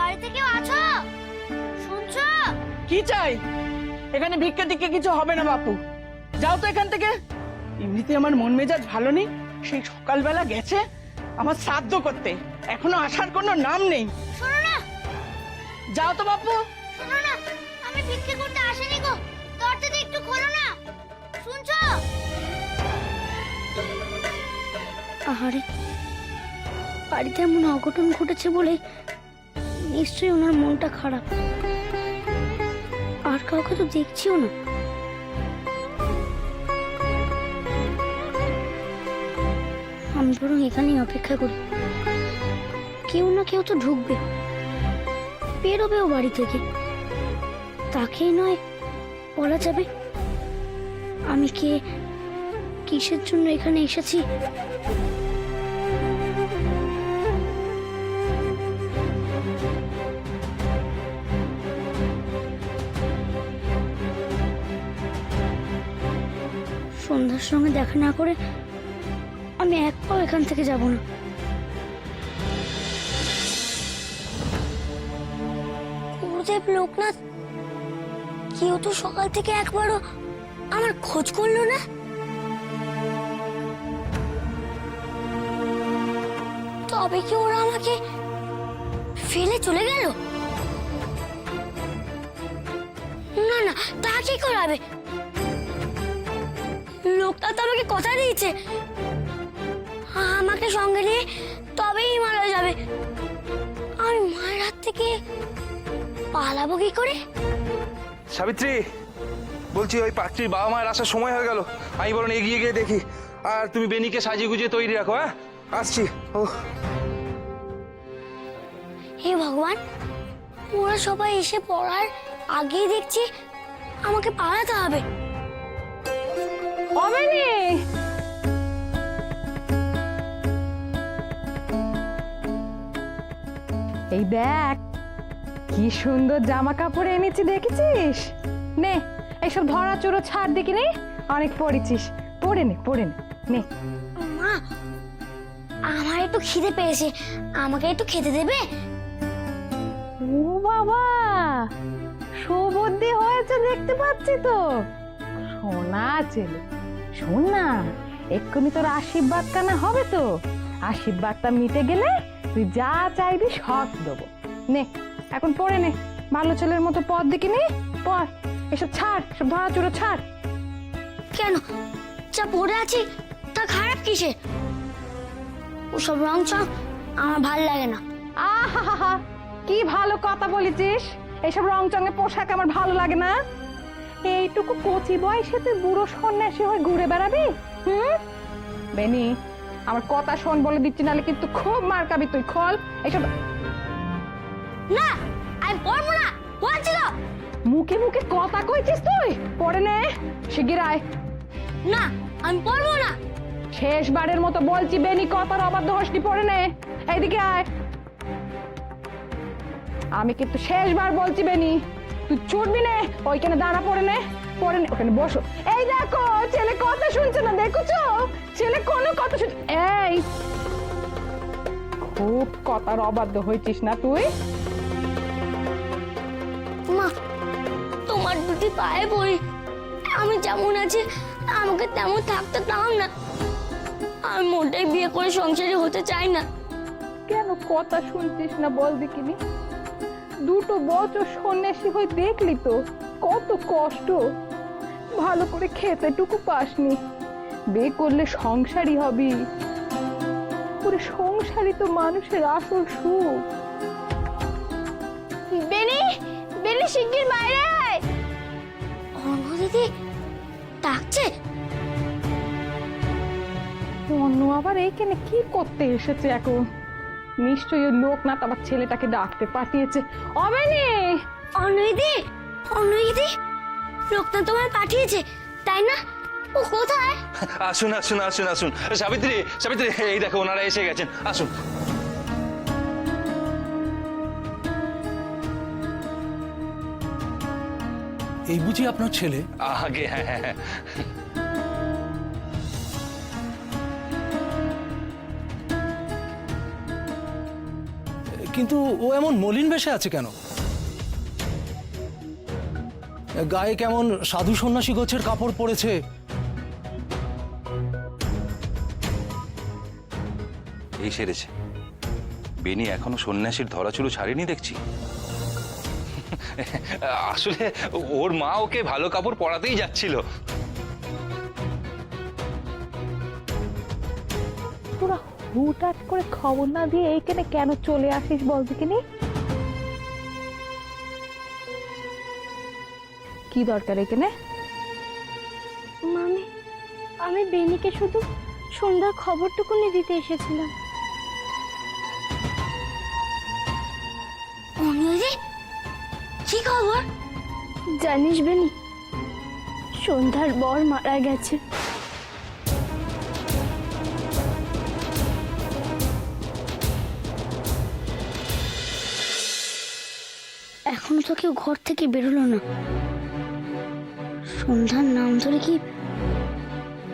বাড়িতে কেউ আছো? শুনছো? কি চাই? এখানে ভিক্ষা টিক্ষে কিছু হবে না বাপু, যাও তো এখান থেকে। এমনিতে আমার মন মেজাজ ভালো নেই, সেই সকালবেলা গেছে আমার শ্রাদ্ধ করতে, এখনো আসার কোনো নাম নেই। শোনো না, যাও তো বাপু। শোনো না, আমি ভিক্ষা করতে আসিনি গো, দরজাটা একটু খোলো না। শুনছো? আহারে, বাড়িতে এমন অঘটন ঘটেছে বলে নিশ্চয়ই ওনার মনটা খারাপ। আর কাউকে তো দেখছিও না। আমি বরং এখানেই অপেক্ষা করি, কেউ না কেউ তো ঢুকবে, বেরোবেও বাড়ি থেকে, তাকেই নয় বলা যাবে আমি কে, কিসের জন্য এখানে এসেছি। সন্ধ্যার সঙ্গে দেখা না করে আমি এক পাও এখান থেকে যাব না। গুরুদেব, লোকনাথ, কেউ তো সকাল থেকে একবারও আমার খোঁজ করলো না। তবে কি ওরা আমাকে ফেলে চলে গেল? না না, তা কি করাবে? লোকটা তো আমাকে কথা দিয়েছে আমাকে সঙ্গে নিয়ে তবেই মারা যাবে। আমি মায়ের হাত থেকে পালাবো কি করে? সাবিত্রী, বলছি ওই পাত্রীর বাবা মায়ের আসার সময় হয়ে গেল, আমি বরং এগিয়ে গিয়ে দেখি। আর তুমি বেনিকে সাজিয়ে গুজিয়ে তৈরি রাখো। হ্যাঁ, আসছি। ও হে ভগবান, ওরা সবাই এসে পড়ার আগেই দেখছি আমাকে পালাতে হবে। অমেনি, এই দেখ কি সুন্দর জামা কাপড় এনেছি, দেখেছিস? নে, এইসব ধরা চুরো ছাড় দেখি নে, অনেক পড়েছিস, পড়ে নে পড়ে নে, নে। মা, আমার একটু খিদে পেয়েছে, আমাকে একটু খেতে দেবে? ও বাবা, সুবুদ্ধি হয়েছে দেখতে পাচ্ছি তো। সোনা ছেলে, শোন না, এক্ষুনি তোর আশীর্বাদ কানা হবে তো, আশীর্বাদটা মিটে গেলে তুই যা চাইবি সব দেবো। নে, এখন পড়ে নে, ভালো ছেলের মতো পথ দেখি নে, পড়। এসব ছাড়, সব ধরা চুরো ছাড়। কেন, যা পড়ে আছি তা খারাপ কিসে? ওসব রং চং আমার ভাল লাগে না। আহা, কি ভালো কথা বলেছিস, এইসব রং চঙে পোশাক আমার ভালো লাগে না। এইটুকু কচি বয়সে তুই বুড়ো সন্ন্যাসী হয়ে ঘুরে বেড়াবি? বেনি, আমার কথা শোন বলে দিচ্ছি, নাহলে কিন্তু খুব মার খাবি তুই। খল এইসব। না, আমি পড়বো না, বলছি তো। মুখে মুখে কথা কইছিস তুই, পড়ে নে শিগগির আয়। না, আমি পড়বো না। শেষবারের মতো বলছি বেনি, কথার অবাধ্য হসনি, পড়ে নে, এইদিকে আয়। আমি কিন্তু শেষবার বলছি বেনি, তুই ছুটবি নে, ওইখানে দাঁড়া, পড়ে নে পড়ে নে, ওখানে বসো। এই দেখো, ছেলে কথা শুনছে না, দেখছো? ছেলে কোনো কথা শুনছে। এই খুব কথার অবাধ্য হয়েছিস না তুই। মা, তোমার দুটি পায়ে পড়ি, আমি যেমন আছি আমাকে তেমন থাকতে দাও না। আমি মোটেই বিয়ে করে সংসারী হতে চাই না। কেন কথা শুনছিস না বল দেখিনি? দুটো বছর সন্ন্যাসী হয়ে দেখলি তো কত কষ্ট, ভালো করে খেতেটুকু পাসনি। বিয়ে করলে সংসারী হবি, পুরো সংসারই তো মানুষের আসল সুখ। বেনি, বেনি শিগগির বাইরে আয়। অন্য দিদি ডাকছে। অন্য আবার এইখানে কি করতে এসেছে এখন? নিশ্চয়ই ওই লোকনাথ আবার ছেলেটাকে ডাকতে পাঠিয়েছে। অমেনি, অন্য দিদি, অন্য দিদি, লোকটা তোমায় পাঠিয়েছে তাই না? ও কোথায়? আসুন আসুন আসুন আসুন। সাবিত্রী, সাবিত্রী, এই দেখো ওনারা এসে গেছেন, আসুন। এই বুঝি আপনার ছেলে? আগে হ্যাঁ হ্যাঁ হ্যাঁ। কিন্তু ও এমন মলিন বেশে আছে কেন? গায়ে কেমন সাধু সন্ন্যাসী গোছের কাপড় পরেছে। এই সেরেছে। বেনি এখনো সন্ন্যাসীর ধরাচুরো ছাড়েনি দেখছি। আসলে ওর মা ওকে ভালো কাপড় পরাতেই যাচ্ছিল। তোরা হুটহাট করে খবর না দিয়ে এইখানে কেন চলে আসিস বল দেখিনি? কি দরকার এখানে? মামি, আমি বেনিকে শুধু সন্ধ্যার খবরটুকুনি দিতে এসেছিলাম। অনিয়দি, কি খবর? জানিস বেনি, সন্ধ্যার বর মারা গেছে। এখনো তো কেউ ঘর থেকে বেরোলো না। সন্ধ্যার নাম ধরে কি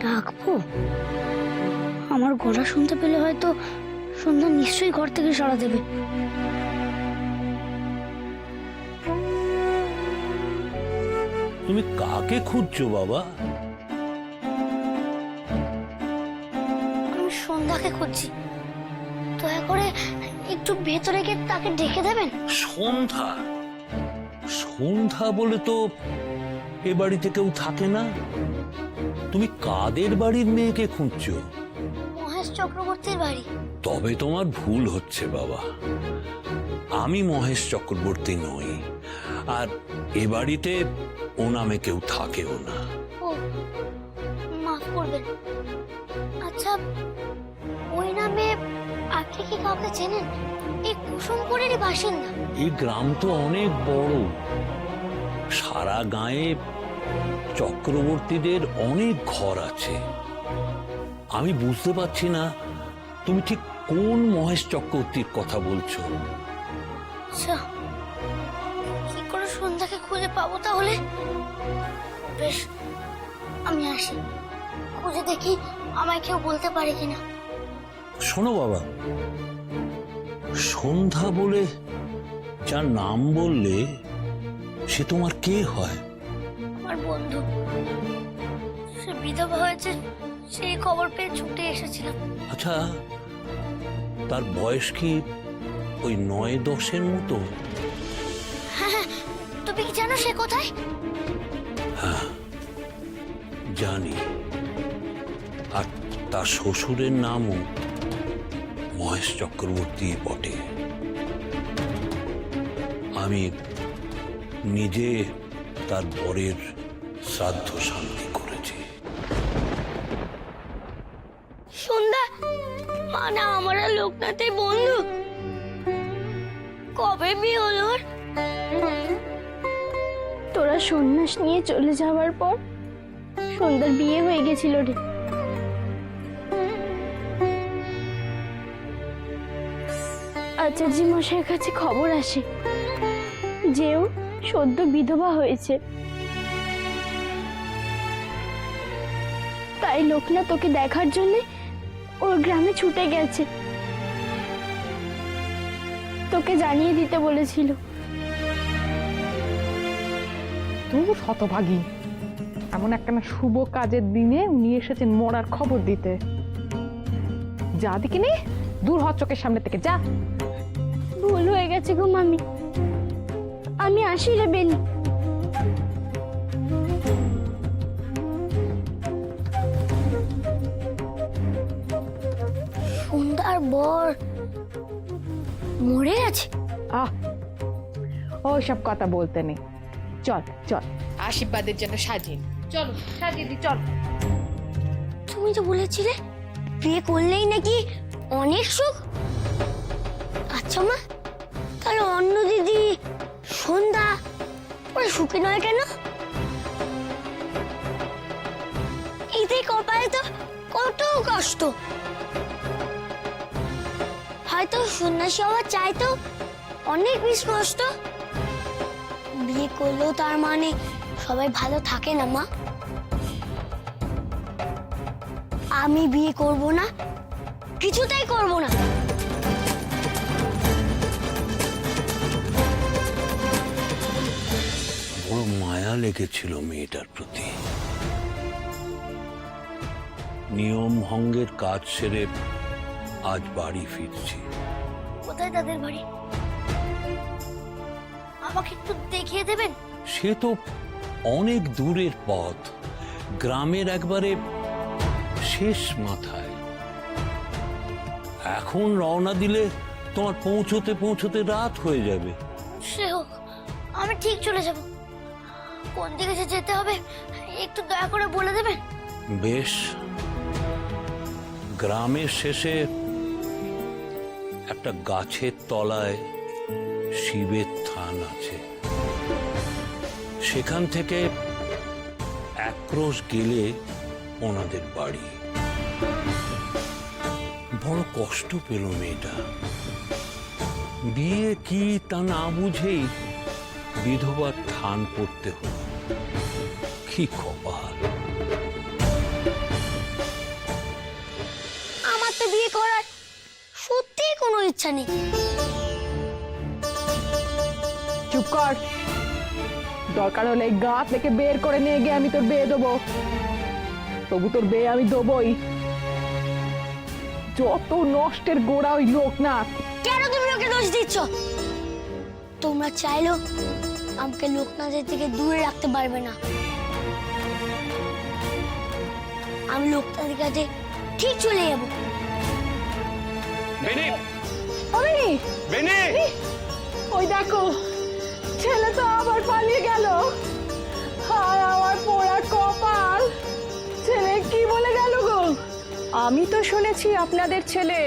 ডাকবো? আমার গলা শুনতে পেলে হয়তো সন্ধ্যা নিশ্চয়ই ঘর থেকে সাড়া দেবে। তুমি কাকে খুঁজছো বাবা? আমি সন্ধ্যাকে খুঁজছি, দয়া করে একটু ভেতরে গিয়ে তাকে ডেকে দেবেন। সন্ধ্যা? সন্ধ্যা বলে তো এ বাড়িতে কেউ থাকে না। তুমি কাদের বাড়ির মেয়েকে খুঁজছো? মহেশ চক্রবর্তীর বাড়ি। তবে তোমার ভুল হচ্ছে বাবা, আমি মহেশ চক্রবর্তী নই, আর এ বাড়িতে ও নামে কেউ থাকেও না। ও, মাফ করবেন। আচ্ছা, ওই নামে আপনি কি কাউকে চেনেন? এই কুসুমপুরেরই বাসিন্দা। এই গ্রাম তো অনেক বড়, সারা গায়ে চক্রবর্তীদের অনেক ঘর আছে। আমি বুঝতে পারছি না তুমি ঠিক কোন মহেশ চক্রবর্তীর কথা বলছো। আচ্ছা, কি করে সন্ধ্যাকে খুঁজে পাবো তাহলে? বেশ, আমি আসি, খুঁজে দেখি আমায় কেউ বলতে পারে কিনা। শোনো বাবা, সন্ধ্যা বলে যার নাম বললে সে তোমার কে হয়? আমার বন্ধু, সে বিধবা হয়েছে, সেই খবর পেয়ে ছুটে এসেছিলাম। আচ্ছা, তার বয়স কি ওই 9-10-এর মতো? হ্যাঁ, তুমি কি জানো সে কোথায়? জানি, আর তার শ্বশুরের নামও মহেশ চক্রবর্তী বটে। আমি নিজে তার বরের শ্রাদ্ধ শান্তি করেছি। সন্ধ্যা মানে আমার আর লোকনাথের বন্ধু? কবে বিয়ে হলো ওর? তোরা সন্ন্যাস নিয়ে চলে যাওয়ার পর সন্ধ্যার বিয়ে হয়ে গেছিল রে। আচার্য মশাইয়ের কাছে খবর আসে যে ও সদ্য বিধবা হয়েছে। তাই লোকনাথ তোকে দেখার জন্য ওর গ্রামে ছুটে গেছে, তোকে জানিয়ে দিতে বলেছিল। তুই হতভাগী, এমন একটা শুভ কাজের দিনে উনি এসেছেন মরার খবর দিতে। যা দেখিনি, দূর হ চোখের সামনে থেকে, যা। ভুল হয়ে গেছে গো মামি, আমি আসি রে বেনি। সন্ধ্যার বর মরে গেছে? আহ, ওইসব কথা বলতে নেই। চল চল, আশীর্বাদের জন্য সাজিয়ে চলো, সাজিয়ে দি, চল। তুমি তো বলেছিলে বিয়ে করলেই নাকি অনেক সুখ। আচ্ছা মা, তাহলে অন্য দিদি সন্ধ্যা ওরা সুখী নয় কেন? এতে কপালে তো কত কষ্ট। হয়তো সন্ন্যাসী হওয়া চাইতো অনেক বেশি কষ্ট। বিয়ে করলেও তার মানে সবাই ভালো থাকে না মা। আমি বিয়ে করব না, কিছুতেই করব না। লেগেছিল মেয়েটার প্রতি। নিয়ম ভঙ্গের কাজ সেরে আজ বাড়ি ফিরছি। কোথায় তাদের বাড়ি? আমাকে একটু দেখিয়ে দেবেন? সে তো অনেক দূরের পথ, গ্রামের একবারে শেষ মাথায়। এখন রওনা দিলে তোমার পৌঁছতে পৌঁছতে রাত হয়ে যাবে। সে হোক, আমি ঠিক চলে যাব। কোন দিকে যে যেতে হবে একটু দয়া করে বলে দেবেন? বেশ, গ্রামের শেষে একটা গাছের তলায় শিবের থান আছে। সেখান থেকে এক ক্রোশ গেলে ওনাদের বাড়ি। বড় কষ্ট পেল মেয়েটা। বিয়ে কি তা না বুঝেই বিধবার থান পড়তে হলো। কি কপাল! আমার তো বিয়ে করার সত্যিই কোনো ইচ্ছা নেই। চুপ কর। দরকার হলে এই গা থেকে বের করে নিয়ে গিয়ে আমি তোর বিয়ে দেবো। তবু তোর বিয়ে আমি দেবই। যত নষ্টের গোড়া ওই লোকনাথ। কেন তুমি ওকে দোষ দিচ্ছ? তোমরা চাইলেও আমাকে লোকনাথের থেকে দূরে রাখতে পারবে না। আমি লোকনাথের কাছে ঠিক চলে যাব। বেনি, ওই বেনি! ওই দেখো, ছেলে তো আবার পালিয়ে গেল। হায় আমার পোড়া কপাল! ছেলে কি বলে গেল গো? আমি তো শুনেছি আপনাদের ছেলে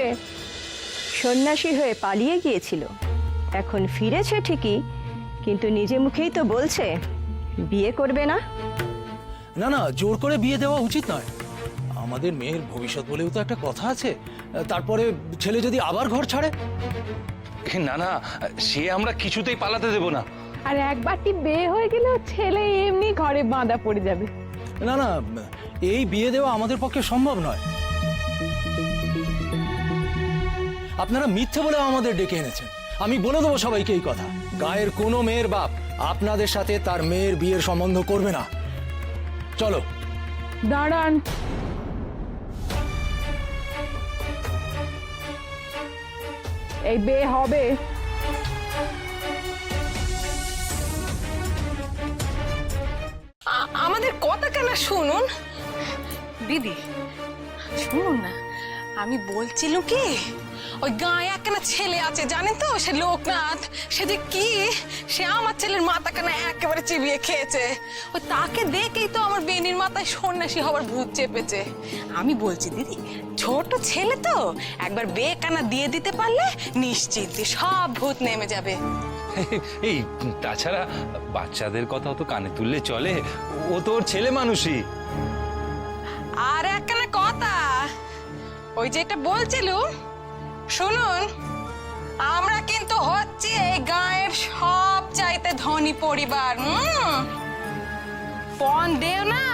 সন্ন্যাসী হয়ে পালিয়ে গিয়েছিল। এখন ফিরেছে ঠিকই, কিন্তু নিজে মুখেই তো বলছে বিয়ে করবে না। না না, জোর করে বিয়ে দেওয়া উচিত নয়। আমাদের মেয়ের ভবিষ্যৎ বলেও তো একটা কথা আছে। তারপরে ছেলে যদি আবার ঘর ছাড়ে? না না, সে আমরা কিছুতেই পালাতে দেব না। আর একবারটি বিয়ে হয়ে গেলেও ছেলে এমনি ঘরে বাঁধা পড়ে যাবে। না না, এই বিয়ে দেওয়া আমাদের পক্ষে সম্ভব নয়। আপনারা মিথ্যে বলে আমাদের ডেকে এনেছেন। আমি বলে দেবো সবাইকে এই কথা। গায়ের কোনো মেয়ের বাপ আপনাদের সাথে তার মেয়ের বিয়ের সম্বন্ধ করবে না। চলো। দাঁড়ান, এই বিয়ে হবে। আমাদের কথা কেন শুনুন দিদি, শুনুন না। আমি বলছিলাম কি, ওই গায়ে একখানা ছেলে আছে জানেন তো, সে লোকনাথ। সে যে কি, সে আমার ছেলের মাথা কানা একেবারে চিবিয়ে খেয়েছে। ওই তাকে দেখেই তো আমার বেনির মাথায় সন্ন্যাসী হবার ভূত চেপেছে। আমি বলছি দিদি, ছোট ছেলে তো, একবার বিয়ে কানা দিয়ে দিতে পারলে নিশ্চিন্তে সব ভূত নেমে যাবে। এই তাছাড়া বাচ্চাদের কথাও তো কানে তুললে চলে। ও তো ওর ছেলে মানুষই। আর একখানা কথা, ওই যেটা বলছিলুম, শুনুন। আমরা কিন্তু হচ্ছি এই গায়ের সব চাইতে ধনী পরিবার। পণ দেও না,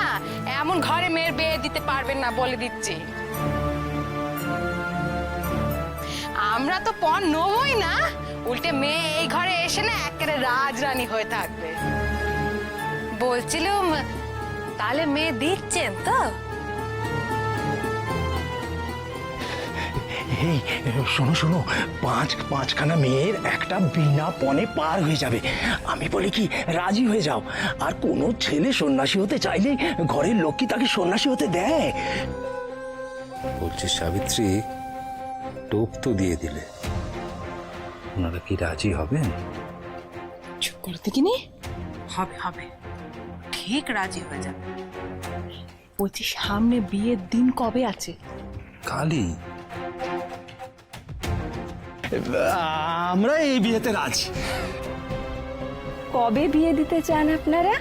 এমন ঘরে মেয়ের বিয়ে দিতে পারবেন না বলে দিচ্ছি। আমরা তো পণ নেবই না, উল্টে মেয়ে এই ঘরে এসে না একেবারে রাজরানী হয়ে থাকবে। বলছিলুম, তাহলে মেয়ে দিচ্ছেন তো? এই শোনো শোনো, পাঁচখানা মেয়ের একটা বিনা পণে পার হয়ে যাবে। আমি বলি কি, রাজি হয়ে যাও। আর কোনো ছেলে সন্ন্যাসী হতে চাইলে ঘরের লোক কি তাকে সন্ন্যাসী হতে দেয়? বলছি সাবিত্রী, টোপ তো দিয়ে দিলে, ওনারা কি রাজি হবেন? চুপ করতে কিনি, হবে হবে, ঠিক রাজি হয়ে যাবে। বলছি, সামনে বিয়ের দিন কবে আছে? কালই। আমরা এই বিয়েতে রাজি। কবে বিয়ে দিতে চান আপনারা?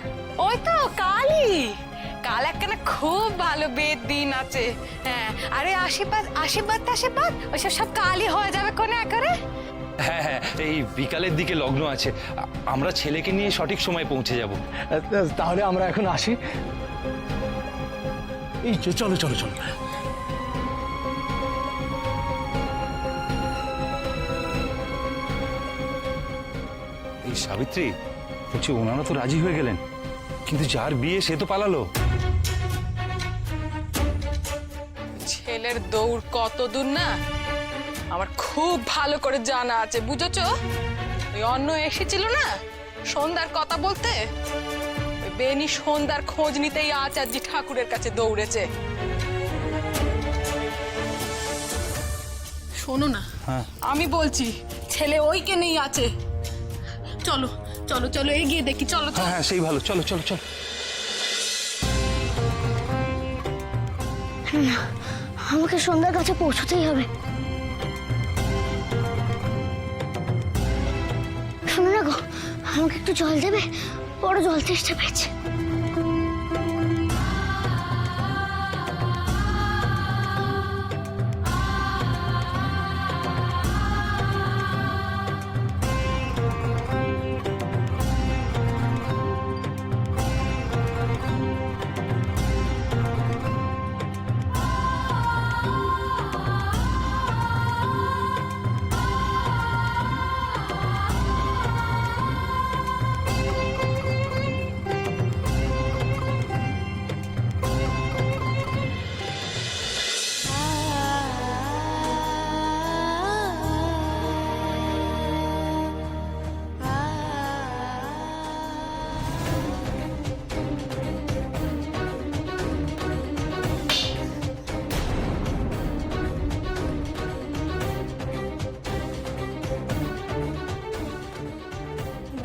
ওই তো কালই। কাল একখানা খুব ভালো বিয়ের দিন আছে। হ্যাঁ, আরে আশীর্বাদ আশীর্বাদ আশীর্বাদ ওইসব সব কালই হয়ে যাবে কোনে করে। হ্যাঁ হ্যাঁ, এই বিকালের দিকে লগ্ন আছে। আমরা ছেলেকে নিয়ে সঠিক সময় পৌঁছে যাব। তাহলে আমরা এখন আসি। এই চলো চলো চলো। এই সাবিত্রী, বলছি ওনারা তো রাজি হয়ে গেলেন, কিন্তু যার বিয়ে সে তো পালালো। ছেলের দৌড় কত দূর না আমার খুব ভালো করে জানা আছে, বুঝেছো? ওই অন্য এসেছিল না সন্ধ্যার কথা বলতে, ওই বেনি সন্ধ্যার খোঁজ নিতেই আচার্য ঠাকুরের কাছে দৌড়েছে। শোনো না, আমি বলছি ছেলে ওইখানেই আছে। চলো চলো চলো এগিয়ে দেখি, চলো চলো। হ্যাঁ সেই ভালো, চলো চলো চলো। না, আমাকে সন্ধ্যার কাছে পৌঁছতেই হবে। শোনো না গো, আমাকে একটু জল দেবে? বড় জল তেষ্টা পেয়েছে।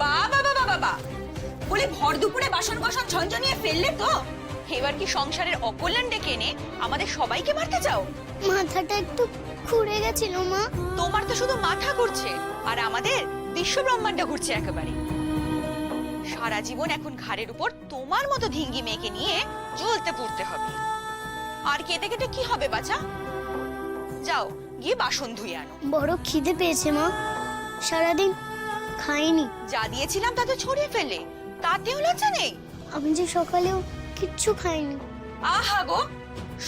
বাবা বলে ভর দুপুরে বাসন কোসন ঝনঝনিয়ে ফেললে তো? এবার কি সংসারের অকল্যাণ ডেকে এনে আমাদের সবাইকে মারতে চাও? মাথাটা একটু ঘুরে গেছিল মা। তোমার তো শুধু মাথা ঘুরছে, আর আমাদের বিশ্ব ব্রহ্মাণ্ড ঘুরছে একেবারে। সারা জীবন এখন ঘাড়ের উপর তোমার মতো ধিঙ্গি মেয়েকে নিয়ে জ্বলতে পুড়তে হবে। আর কেটে কেটে কি হবে বাছা? যাও গিয়ে বাসন ধুয়ে আনো। বড় খিদে পেয়েছে মা, সারাদিন খাইনি। যা দিয়েছিলাম তা তো ছড়িয়ে ফেললে, তাতেও লজ্জা নেই? আমি যে সকালেও কিচ্ছু খাইনি। আহা গো,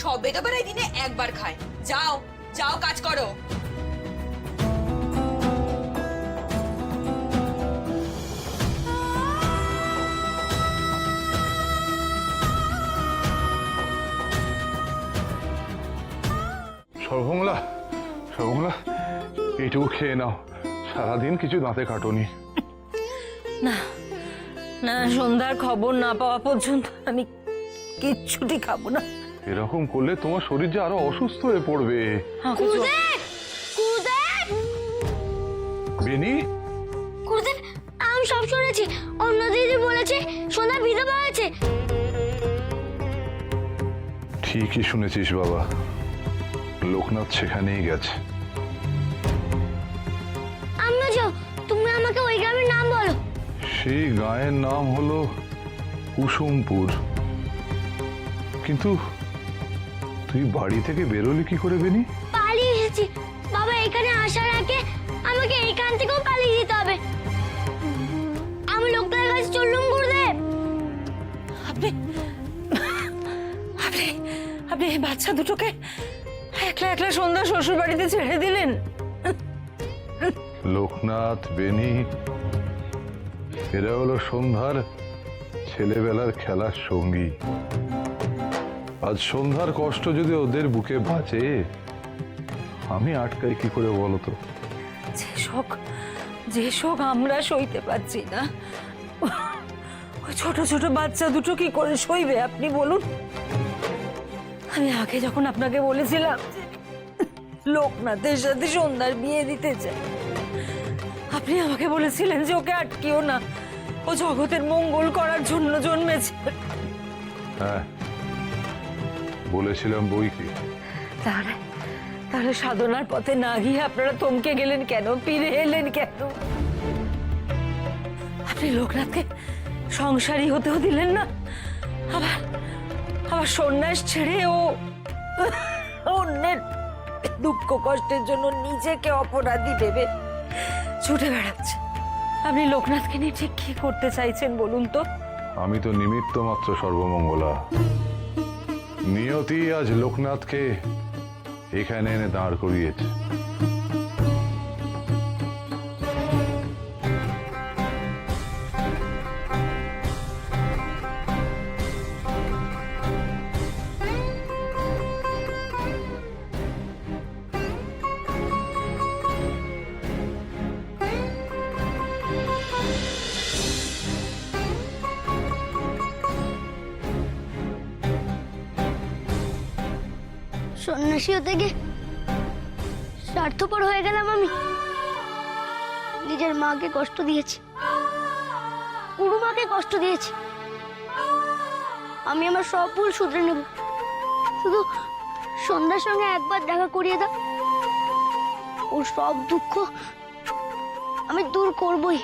সবে তো বেড়াই দিনে একবার খায়। যাও যাও কাজ করো। সর্বমঙ্গলা, সর্বমঙ্গলা, এইটুকু খেয়ে নাও। সারাদিন কিছু দাঁতে কাটুনি। না না, সন্ধ্যার খবর না পাওয়া পর্যন্ত আমি কিচ্ছুটি খাবো না। এরকম করলে তোমার শরীর যে আরো অসুস্থ হয়ে পড়বে। বেনি, গুরুদেব, আমি সব শুনেছি। অন্য দিদি বলেছে সোনা বিধবা হয়েছে। ঠিকই শুনেছিস বাবা, লোকনাথ সেখানেই গেছে। আম্মা যাও, তুমি আমাকে ওই গ্রামের নাম বলো। সেই গায়ের নাম হলো কুসুমপুর। কিন্তু তুই বাড়ি থেকে বেরোলি কি করে বেনি? পালিয়ে এসেছি। বাবা এখানে আসার আগে আমাকে এইখান থেকেও পালিয়ে যেতে হবে। আমি লোকটার কাছে চললুম গুরুদেব। আপনি আপনি আপনি এই বাচ্চা দুটোকে একলা একলা সন্ধ্যা শ্বশুর বাড়িতে ছেড়ে দিলেন? লোকনাথ, বেনি, এরা হলো সন্ধ্যার ছেলেবেলার খেলার সঙ্গী। আজ সন্ধ্যার কষ্ট যদি ওদের বুকে বাঁচে, আমি আটকাই কি করে বলো তো? যে শোক আমরা সইতে পারছি না, ওই ছোট ছোট বাচ্চা দুটো কি করে সইবে আপনি বলুন? আমি আগে যখন আপনাকে বলেছিলাম লোকনাথের সাথে সন্ধ্যার বিয়ে দিতে চাই, আপনি আমাকে বলেছিলেন যে ওকে আটকিও না, ও জগতের মঙ্গল করার জন্য জন্মেছে। হ্যাঁ বলেছিলাম বই কি। তাহলে সাধনার পথে না গিয়ে আপনারা থমকে গেলেন কেন, ফিরে এলেন কেন? আপনি লোকনাথকে সংসারী হতেও দিলেন না, আবার সন্ন্যাস ছেড়ে ও অন্যের দুঃখ কষ্টের জন্য নিজেকে অপরাধী ভেবে ছুটে বেড়াচ্ছে। আপনি লোকনাথকে নিয়ে ঠিক কি করতে চাইছেন বলুন তো? আমি তো নিমিত্ত মাত্র সর্বমঙ্গলা। নিয়তি আজ লোকনাথকে এখানে এনে দাঁড় করিয়েছে। সন্ন্যাসী হতে গিয়ে স্বার্থপর হয়ে গেলাম আমি। নিজের মাকে কষ্ট দিয়েছি, গুরুমাকে কষ্ট দিয়েছি। আমি আমার সব ভুল শুধরে নেব। শুধু সন্ধ্যার সঙ্গে একবার দেখা করিয়ে দাও, ওর সব দুঃখ আমি দূর করবই।